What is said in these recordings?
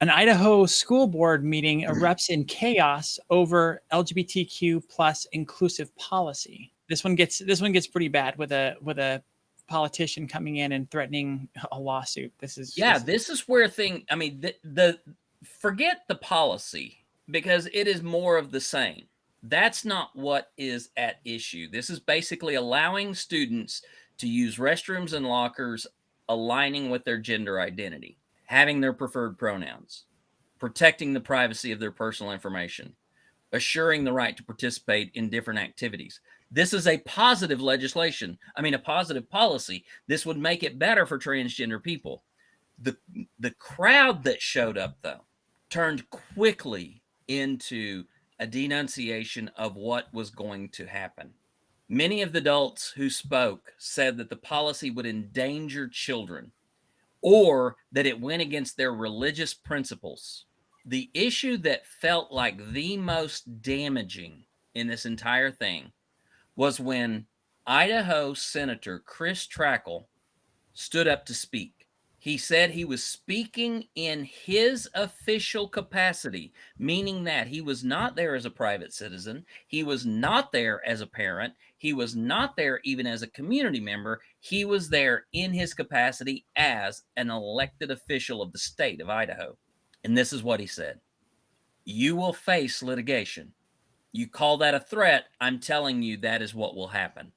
An Idaho school board meeting erupts in chaos over LGBTQ plus inclusive policy. This one gets pretty bad with a politician coming in and threatening a lawsuit. This is where the forget the policy, because it is more of the same. That's not what is at issue. This is basically allowing students to use restrooms and lockers aligning with their gender identity, having their preferred pronouns, protecting the privacy of their personal information, assuring the right to participate in different activities. This is a positive legislation. A positive policy. This would make it better for transgender people. The crowd that showed up, though, turned quickly into a denunciation of what was going to happen. Many of the adults who spoke said that the policy would endanger children or that it went against their religious principles. The issue that felt like the most damaging in this entire thing was when Idaho Senator Chris Trakel stood up to speak. He said he was speaking in his official capacity, meaning that he was not there as a private citizen. He was not there as a parent. He was not there even as a community member. He was there in his capacity as an elected official of the state of Idaho. And this is what he said: "You will face litigation. You call that a threat, I'm telling you that is what will happen.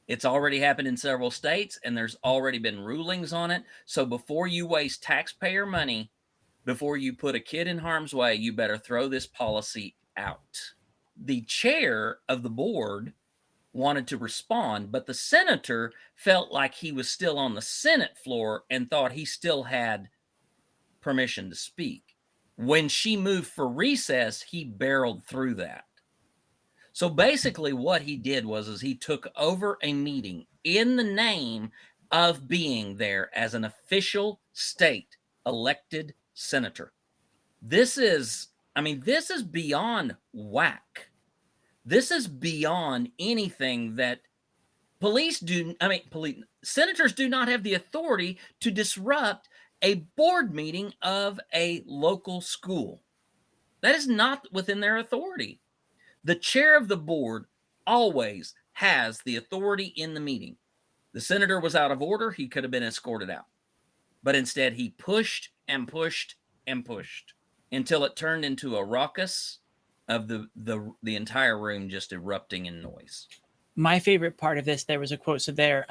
It's already happened in several states, and there's already been rulings on it. So before you waste taxpayer money, before you put a kid in harm's way, you better throw this policy out." The chair of the board wanted to respond, but the senator felt like he was still on the Senate floor and thought he still had permission to speak. When she moved for recess, he barreled through that. So basically what he did was he took over a meeting in the name of being there as an official state elected senator. This is beyond whack. This is beyond anything that senators do not have the authority to disrupt a board meeting of a local school. That is not within their authority. The chair of the board always has the authority in the meeting. The senator was out of order. He could have been escorted out. But instead, he pushed and pushed and pushed until it turned into a ruckus of the entire room just erupting in noise. My favorite part of this, there was a quote. So there,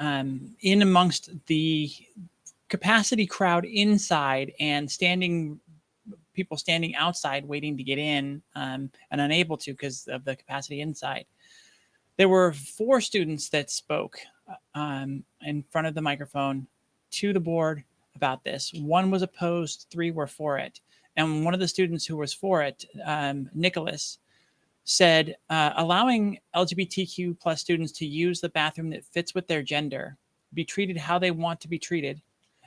in amongst the capacity crowd inside and people standing outside waiting to get in and unable to because of the capacity inside, there were 4 students that spoke in front of the microphone to the board about this. 1 was opposed, 3 were for it. And one of the students who was for it, Nicholas, said allowing LGBTQ plus students to use the bathroom that fits with their gender, be treated how they want to be treated,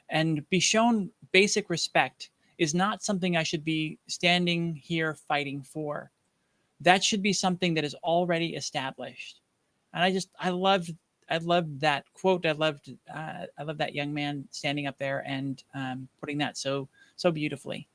and be shown basic respect is not something I should be standing here fighting for. That should be something that is already established. And I loved that quote. I loved that young man standing up there and putting that so beautifully.